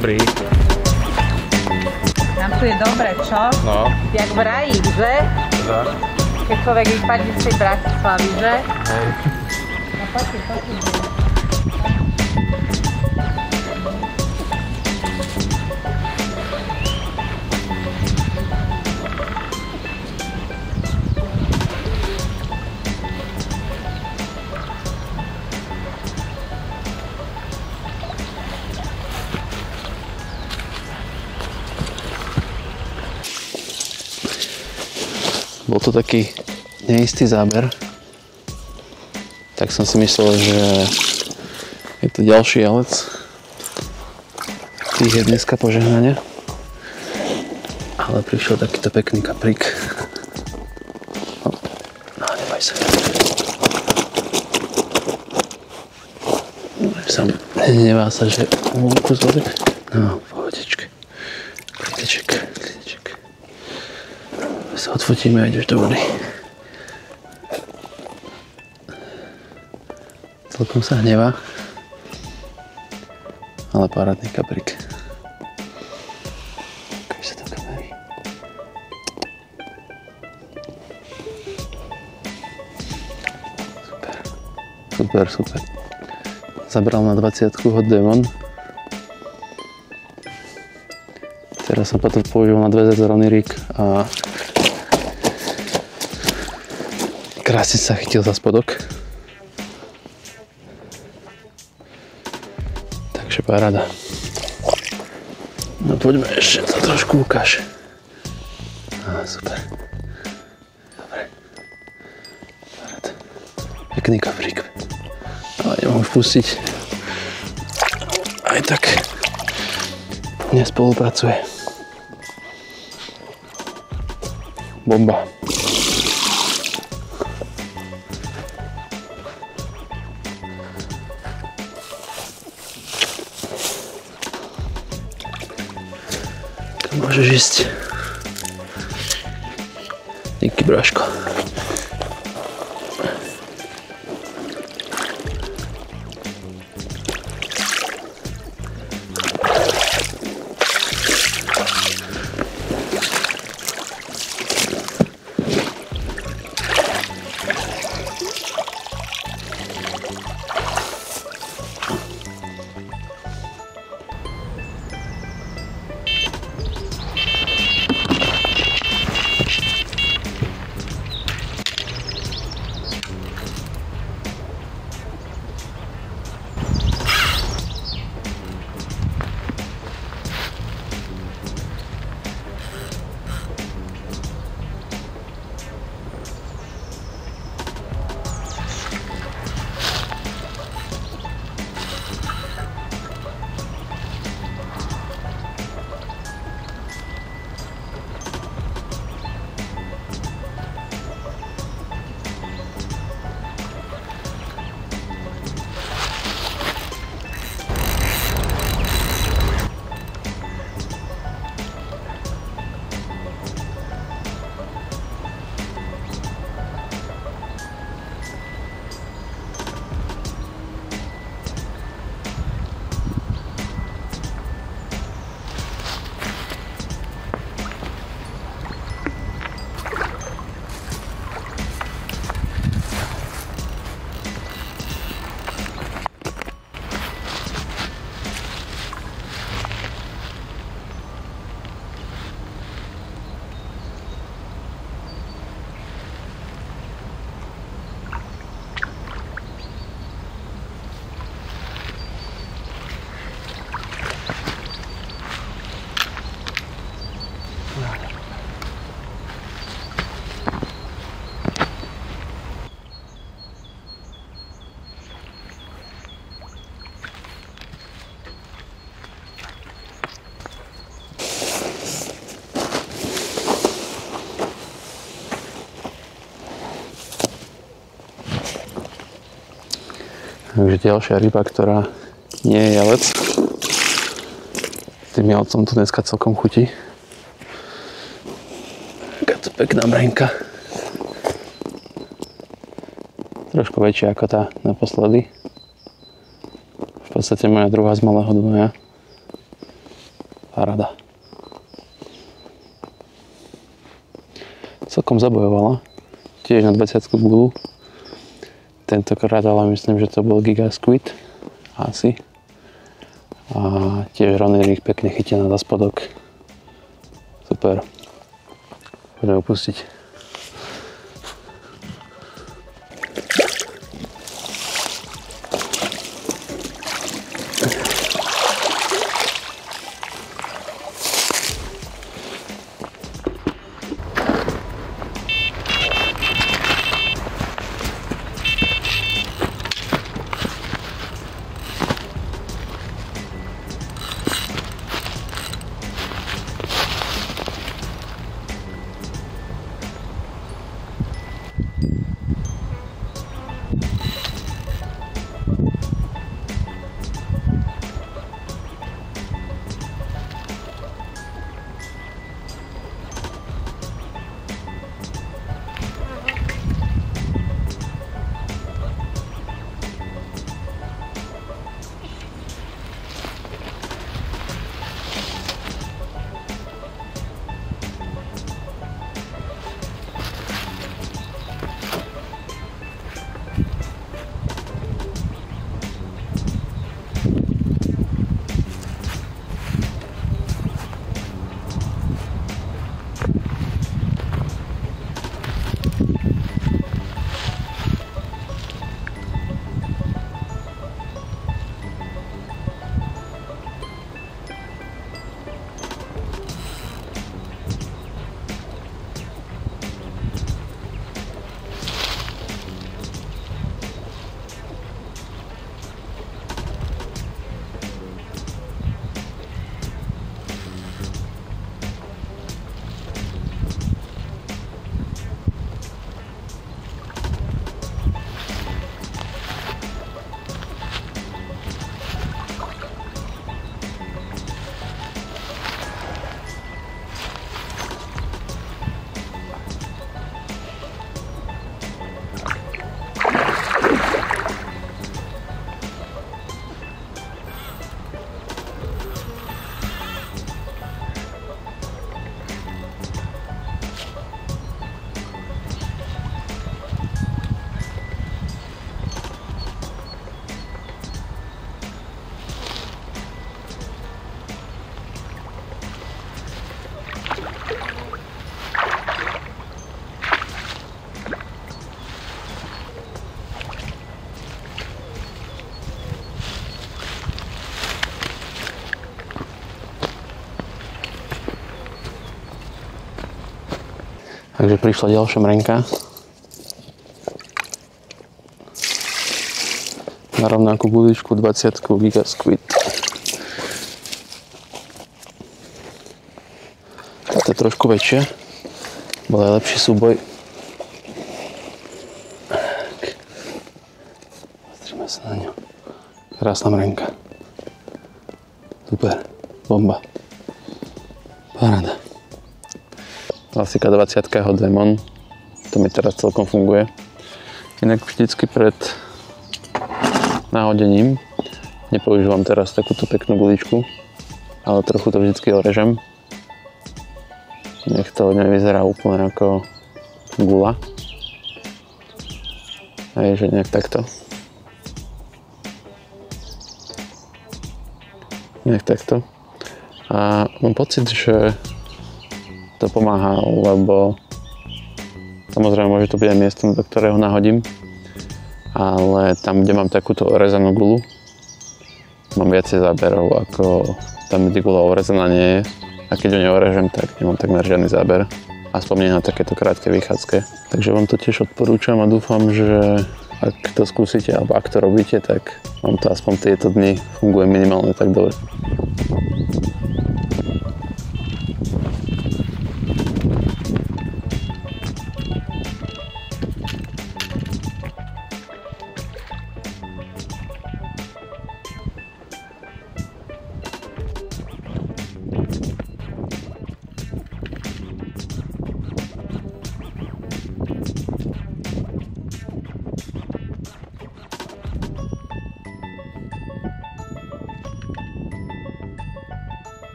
Dobrý. Nám tu je dobre, čo? No. Jak v raji, že? Že? Keď človek vypadne z tej Bratislavy, že? Hej. No poďte. Bol to taký neistý záber, tak som si myslel, že je to ďalší jelec. Tých je dneska požehnanie, ale prišiel takýto pekný kaprík. No, nebaj sa. Nevá sa, že vonku z vody. No, pohodičke. Klideček. Sa odfotíme a ideš do vody. Celkom sa hnevá, ale parádny kaprík. Ukáž sa do kamery. Super. Zabral na 20 hod Devon. Teraz som potom použil na 2 zazorony rig a krásne sa chytil za spodok. Takže paráda. No poďme ešte to trošku ukáž. Super. Dobre. Paráda. Pekný kaprík. Ale nemôžem pustiť. Aj tak nespolupracuje. Bomba. Môžeš ísť. Díky, bráško. Takže ďalšia ryba, ktorá nie je jelec. Tým jelcom tu dneska celkom chutí. Taká to pekná brenka. Trošku väčšia ako tá naposledy. V podstate moja druhá z malého Dunaja. Paráda. Celkom zabojovala. Tiež na 20 gulu. Tentokrát ale myslím, že to bol Giga Squid. Asi. A tiež Ronny Rig pekne chytil na spodok. Super. Poďme opustiť. Takže prišla ďalšia mrenka. Na rovnakú guličku 20 Giga Squid. Tá je trošku väčšia. Bol aj lepší súboj. Pozrime sa na ňu. Krásna mrenka. Super. Bomba. Paráda. Klasika 20 Hot Lemon. To mi teraz celkom funguje. Inak vždycky pred nahodením nepoužívam teraz takúto peknú guličku, ale trochu to vždycky orežem. Nech to nevyzerá úplne ako gula. Hej, že nejak takto. Nejak takto. A mám pocit, že to pomáha, lebo samozrejme môže to byť aj miesto, do ktorého nahodím, ale tam, kde mám takúto orezanú gulu, mám viacej záberov, ako tam, kde gula orezaná nie je, a keď ho neorežem, tak nemám takmer žiadny záber, aspoň nie na takéto krátke vychádzke. Takže vám to tiež odporúčam a dúfam, že ak to skúsite, alebo ak to robíte, tak vám to aspoň tieto dni funguje minimálne tak dobre.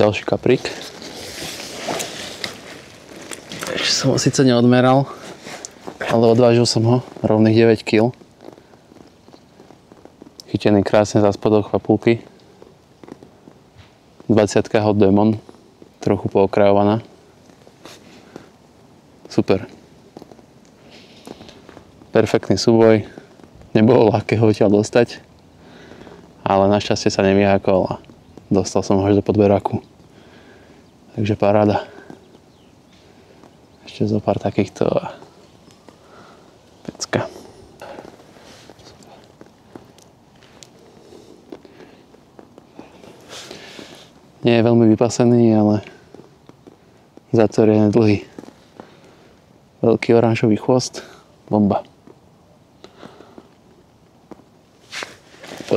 ďalší kaprík. Ešte som ho síce neodmeral, ale odvážil som ho rovných 9 kg. Chytený krásne za spodok papulky. 20 Hot Demon, trochu pookrajovaná. Super. Perfektný súboj. Nebolo ľahké ho odtiaľ dostať, ale našťastie sa nevyhákol a dostal som ho až do podberáku. Takže paráda. Ešte zo pár takýchto a pecka. Nie je veľmi vypasený, ale zácor je dlhý. Veľký oranžový chvost. Bomba.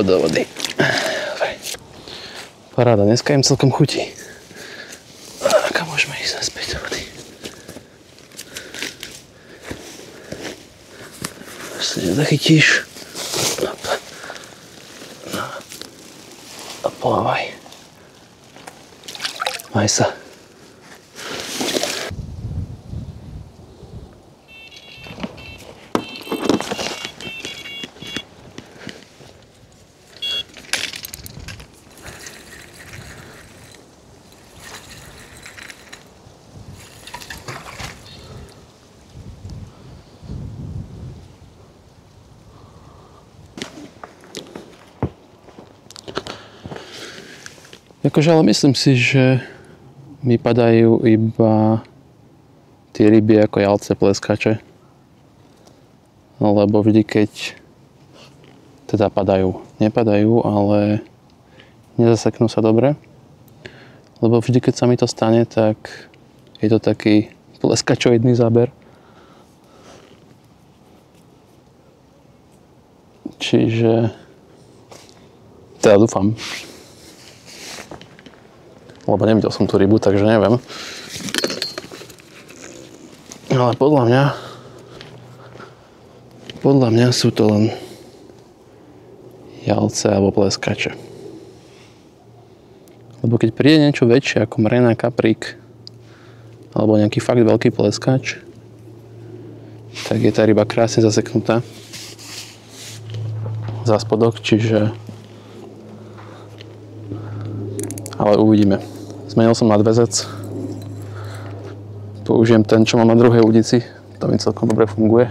Do vody. Paráda, dneska im celkom chutí. A môžeme ísť naspäť do vody. Až sa nezachytíš. A plávaj. Maj sa. Akože, ale myslím si, že mi padajú iba tie ryby ako jalce, pleskače. Lebo vždy, keď teda nepadajú, ale nezaseknú sa dobre. Lebo vždy, keď sa mi to stane, tak je to taký pleskačoidný záber. Čiže teda dúfam. Lebo nevidel som tú rybu, takže neviem. Ale podľa mňa sú to len jalce alebo pleskače. Lebo keď príde niečo väčšie ako mrená, kaprík alebo nejaký fakt veľký pleskač, tak je tá ryba krásne zaseknutá za spodok, čiže ale uvidíme. Zmenil som nadväzec. Použijem ten, čo mám na druhej udici. To mi celkom dobre funguje.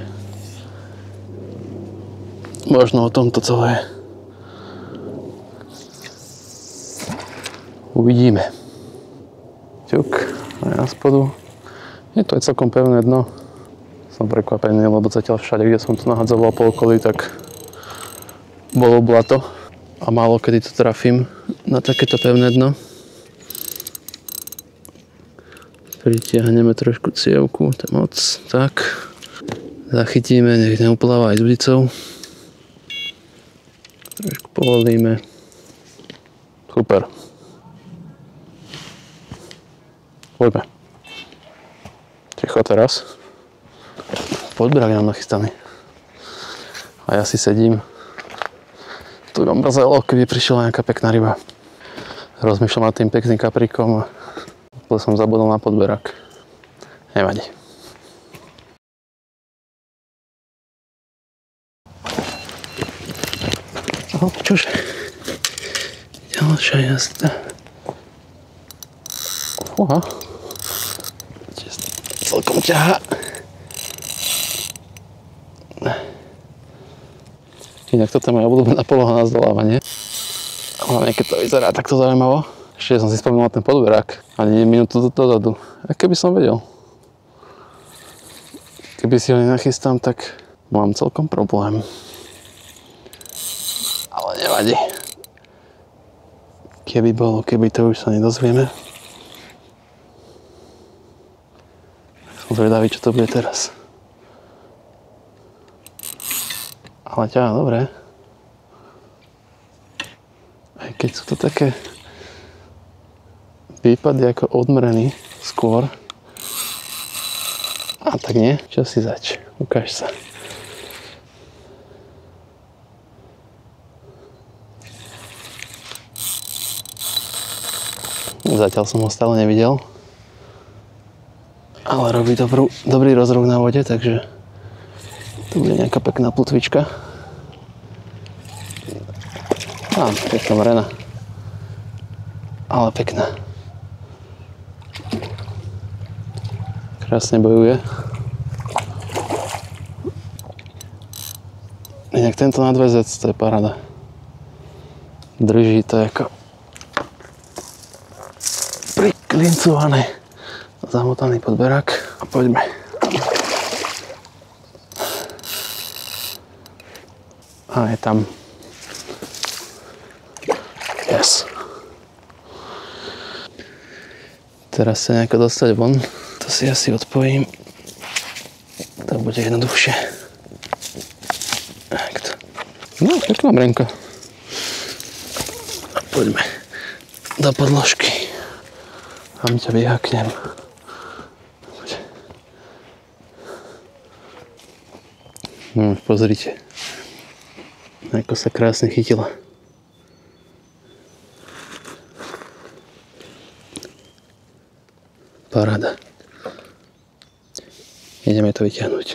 Možno o tomto celé. Uvidíme. Ťuk. A ja spodu. Je to aj celkom pevné dno. Som prekvapený, lebo zatiaľ všade, kde som to nahadzoval po okolí, tak bolo blato. A málo kedy to trafím na takéto pevné dno. Pritiahneme trošku cievku, to je moc, tak. Zachytíme, nech neupláva aj s udicou. Trošku povolíme. Super. Poďme. Ticho teraz. Podbrak nám nachystaný. A ja si sedím. Tu mám mrzelo, keby prišla nejaká pekná ryba. Rozmýšľam nad tým pekným kapríkom. Som zabudol na podberak. Nevadí. Čože? Ďalšia jazda. Fúha. Celkom ťahá. Inak toto je moja obľúbená poloha na zdolávanie. Hlavne keď to vyzerá takto zaujímavo. Ešte som si spomínal na ten podberák. Ani minútu dozadu. A keby som vedel. Keby si ho nenachystám, tak mám celkom problém. Ale nevadí. Keby to už sa nedozvieme. Som zvedavý, čo to bude teraz. Ale ťa, dobre. Aj keď sú to také výpady ako odmrený skôr. A tak nie? Čo si zač? Ukáž sa. Zatiaľ som ho stále nevidel. Ale robí dobrý rozruch na vode, takže to bude nejaká pekná plutvička. Pekná mrena. Ale pekná. Krásne bojuje. Inak tento nadväzec, to je paráda. Drží to ako priklincované. Zamotaný podberák. A poďme. A je tam. Yes. Teraz sa nejako dostať von. To si asi odpojím. To bude jednoduchšie. Takto. No, pekná mrenka. A poďme do podložky. A my ťa vyhaknem. Pozrite, ako sa krásne chytila. Paráda. Ideme to vyťahnuť.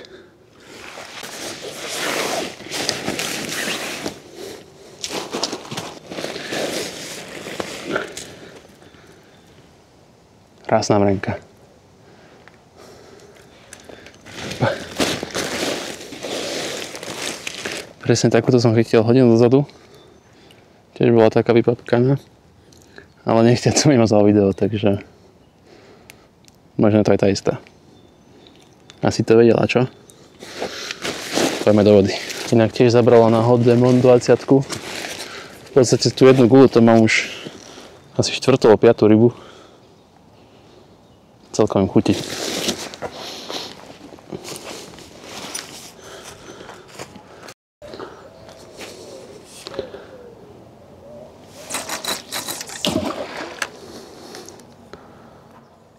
Krásna mrenka. Presne takúto som chytil hodinu dozadu. Tiež bola taká vypapkaná. Ale nechťať som im vzal video, takže možno to je tá istá. Asi to vedela, čo? Poďme do vody. Inak tiež zabrala na Hot Demon 20. V podstate tú jednu gulu to mám už asi 4. alebo 5. rybu. Celkom im chutí.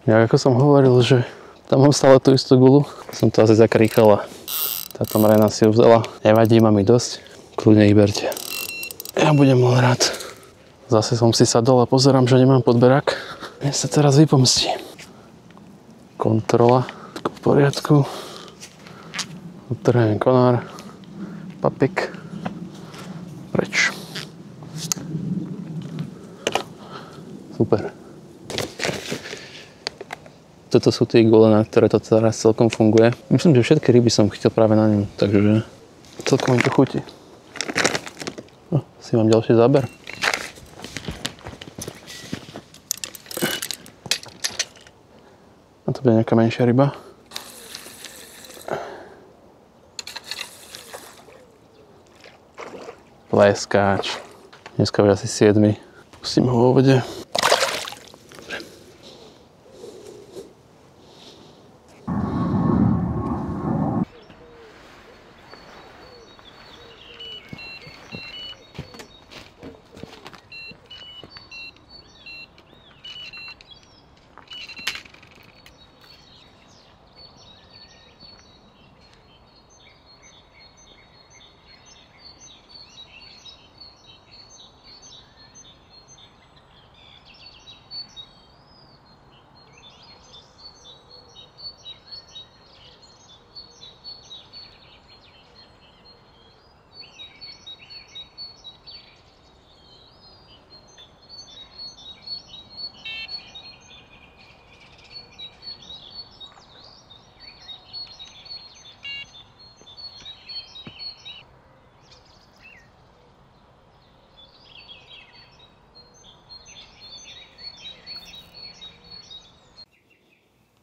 Ja ako som hovoril, že tam mám stále tú istú gulu, som to asi zakríkal a táto mrena si ju vzala. Nevadí, mám ich dosť, kľudne ich berte. Ja budem len rád. Zase som si sadol a pozerám, že nemám podberák. Mne sa teraz vypomstí. Kontrola, v poriadku. Utrhujem konár, papík, preč. Super. Toto sú tie gule, na ktoré to teraz celkom funguje. Myslím, že všetky ryby som chytil práve na ňom, takže celkom mi to chutí. Si mám ďalší záber. A to bude nejaká menšia ryba. Pleskáč. Dneska bude asi 7. Pustím ho vo vode.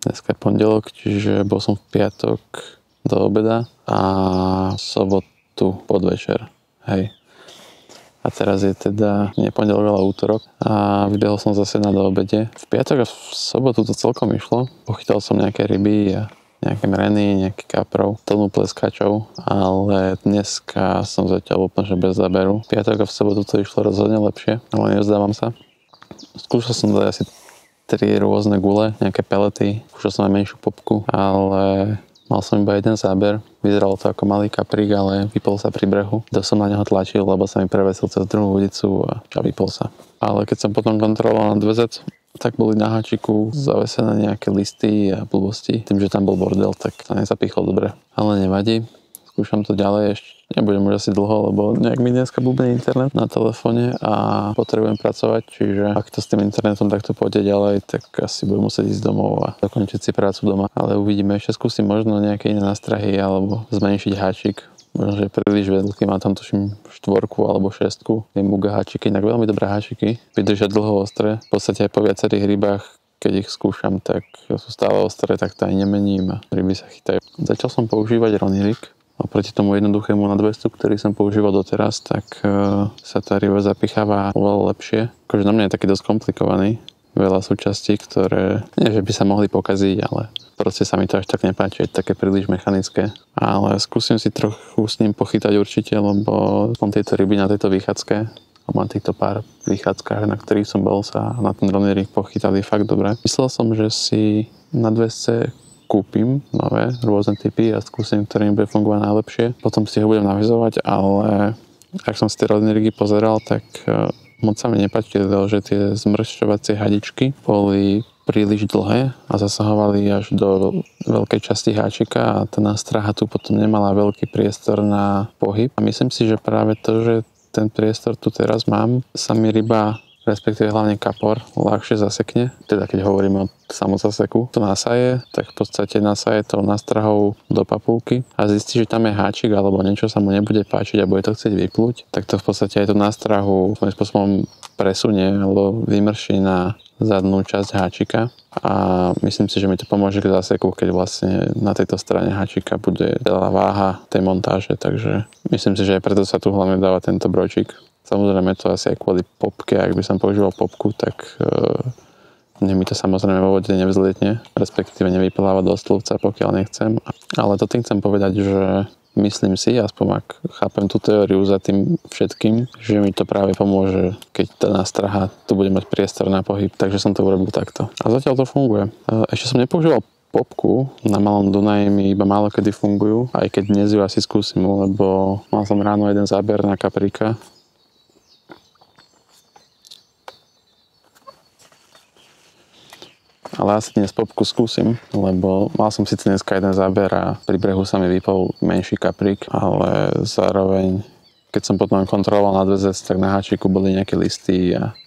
Dneska je pondelok, čiže bol som v piatok do obeda a sobotu podvečer. Hej. A teraz je teda nie pondelok, ale útorok a vybehol som zase na do obede. V piatok a v sobotu to celkom išlo. Pochytal som nejaké ryby a nejaké mreny, nejaký kaprov, tónu pleskačov, ale dneska som zatiaľ úplne bez záberu. V piatok a v sobotu to išlo rozhodne lepšie, ale nevzdávam sa. Skúšal som dať asi 3 rôzne gule, nejaké pelety, skúšal som aj menšiu popku, ale mal som iba jeden záber. Vyzeralo to ako malý kaprík, ale vypol sa pri brehu. To som na neho tlačil, lebo sa mi prevesil cez druhú ulicu a vypol sa. Ale keď som potom kontroloval nadväzec, tak boli na háčiku zavesené nejaké listy a blbosti. Tým, že tam bol bordel, tak to nezapichol dobre. Ale nevadí. Skúšam to ďalej, ešte nebudem už asi dlho, lebo nejak mi dneska blbne internet na telefóne a potrebujem pracovať, čiže ak to s tým internetom takto pôjde ďalej, tak asi budem musieť ísť domov a dokončiť si prácu doma. Ale uvidíme, ešte skúsim možno nejaké iné nástrahy alebo zmenšiť háčik. Možno, že je príliš veľký, má tam tuším 4 alebo 6. Je Muga háčiky, inak veľmi dobré háčiky, vydržia dlho ostré, v podstate aj po viacerých rybách, keď ich skúšam, tak sú stále ostré, tak to aj nemením a ryby sa chytajú. Začal som používať Ronny Rig. Oproti tomu jednoduchému na 200, ktorý som používal doteraz, tak sa tá ryba zapicháva oveľa lepšie. Akože na mňa je taký dosť komplikovaný. Veľa súčastí, ktoré nie, že by sa mohli pokaziť, ale proste sa mi to až tak nepáči, je také príliš mechanické. Ale skúsim si trochu s ním pochytať určite, lebo som tieto ryby na tejto vychádzke, a mám týchto pár vychádzkach, na ktorých som bol, sa na ten Ronny Rig pochytali fakt dobre. Myslel som, že si na 200 kúpim nové rôzne typy a skúsim, ktorý mi bude fungovať najlepšie. Potom si ho budem navizovať, ale ak som si tie Ronny Rigy pozeral, tak moc sa mi nepáčilo, že tie zmršťovacie hadičky boli príliš dlhé a zasahovali až do veľkej časti háčika a tá nástraha tu potom nemala veľký priestor na pohyb. A myslím si, že práve to, že ten priestor tu teraz mám, sa mi ryba, respektíve hlavne kapor, ľahšie zasekne. Teda keď hovoríme o samozaseku, to nasaje, tak v podstate nasaje to nástrahou do papulky a zistí, že tam je háčik alebo niečo sa mu nebude páčiť a bude to chcieť vypluť, tak to v podstate aj tú nástrahu svojím spôsobom presunie alebo vymrší na zadnú časť háčika a myslím si, že mi to pomôže k zaseku, keď vlastne na tejto strane háčika bude veľa váha tej montáže, takže myslím si, že aj preto sa tu hlavne dáva tento bročík. Samozrejme to asi aj kvôli popke, ak by som používal popku, tak mi to samozrejme vo vode nevzlietne, respektíve nevypláva do stĺpca, pokiaľ nechcem. Ale to tým chcem povedať, že myslím si, aspoň ak chápem tú teóriu za tým všetkým, že mi to práve pomôže, keď tá nástraha tu bude mať priestor na pohyb, takže som to urobil takto. A zatiaľ to funguje. Ešte som nepoužíval popku, na Malom Dunaji mi iba málo kedy fungujú, aj keď dnes ju asi skúsim, lebo mal som ráno jeden záber na kapríka. Ale asi dnes popku skúsim, lebo mal som síce dneska jeden záber a pri brehu sa mi vypol menší kaprík, ale zároveň, keď som potom kontroloval na 2Z, tak na háčiku boli nejaké listy a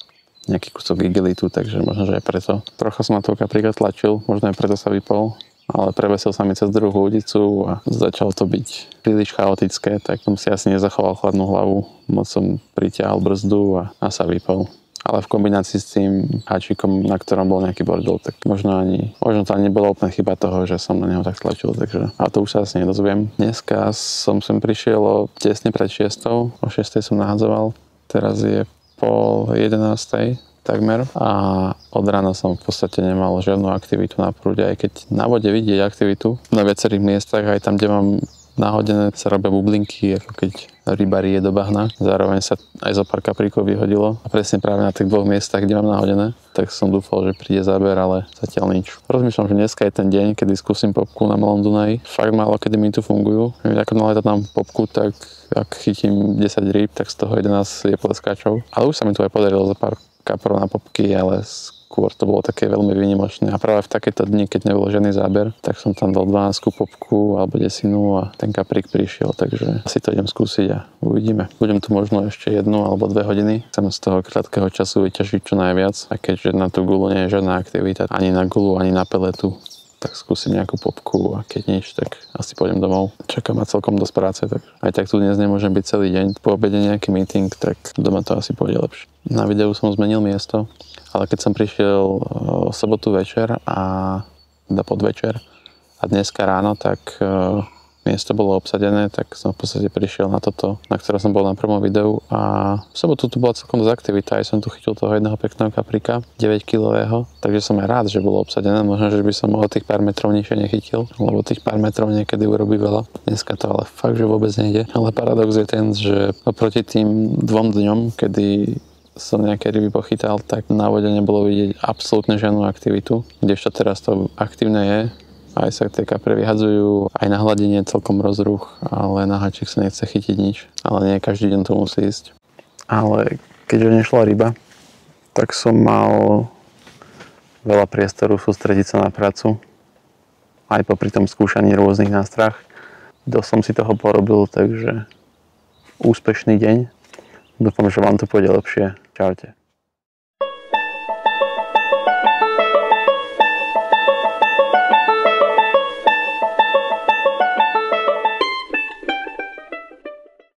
nejaký kúsok igelitu, takže možno, že aj preto. Trocha som na toho kapríka tlačil, možno aj preto sa vypol, ale prevesil sa mi cez druhú udicu a začalo to byť príliš chaotické, tak som si asi nezachoval chladnú hlavu, moc som pritiahol brzdu a sa vypol. Ale v kombinácii s tým háčikom, na ktorom bol nejaký bordel, tak možno to ani nebola úplne chyba toho, že som na neho tak tlačil, takže a to už sa asi nedozviem. Dneska som sem prišiel tesne pred 6, o 6 som nahadzoval, teraz je 10:30 takmer a od rána som v podstate nemal žiadnu aktivitu na prúde, aj keď na vode vidieť aktivitu na viacerých miestach, aj tam, kde mám nahodené, sa robia bublinky, ako keď ryba rije do bahna. Zároveň sa aj zo pár kapríkov vyhodilo a presne práve na tých dvoch miestach, kde mám nahodené, tak som dúfal, že príde záber, ale zatiaľ nič. Rozmýšľam, že dneska je ten deň, kedy skúsim popku na Malom Dunaji. Fakt málo kedy mi tu fungujú. Ako náhle tam popku, tak ak chytím 10 rýb, tak z toho 11 je pleskáčov. Ale už sa mi tu aj podarilo za pár kaprov na popky, ale skôr to bolo také veľmi výnimočné. A práve v takéto dni, keď nebol žiadny záber, tak som tam dal 12 popku alebo 10 a ten kaprík prišiel, takže asi to idem skúsiť a uvidíme. Budem tu možno ešte 1 alebo 2 hodiny. Chcem z toho krátkeho času vyťažiť čo najviac, a keďže na tú gulu nie je žiadna aktivita, ani na gulu, ani na peletu, tak skúsim nejakú popku a keď nič, tak asi pôjdem domov. Čaká ma celkom dosť práce, tak aj tak tu dnes nemôžem byť celý deň. Po obede nejaký meeting, tak doma to asi pôjde lepšie. Na videu som zmenil miesto, ale keď som prišiel v sobotu večer a podvečer a dneska ráno, tak miesto bolo obsadené, tak som v podstate prišiel na toto, na ktoré som bol na prvom videu a v sobotu tu bola celkom dosť aktivita, aj som tu chytil toho jedného pekného kapríka, 9-kilového, takže som aj rád, že bolo obsadené, možno, že by som mohol tých pár metrov nižšie nechytil, lebo tých pár metrov niekedy urobí veľa. Dneska to ale fakt, že vôbec nejde. Ale paradox je ten, že oproti tým 2 dňom, kedy som nejaké ryby pochytal, tak na vode nebolo vidieť absolútne žiadnu aktivitu, kdežto teraz to aktívne je. Aj sa tie kapre vyhadzujú, aj na hladine celkom rozruch, ale na háčik sa nechce chytiť nič. Ale nie každý deň to musí ísť. Ale keďže nešla ryba, tak som mal veľa priestoru sústrediť sa na prácu, aj popri tom skúšaní rôznych nástrah. Dosť som si toho porobil, takže úspešný deň. Dúfam, že vám to pôjde lepšie. Čaute.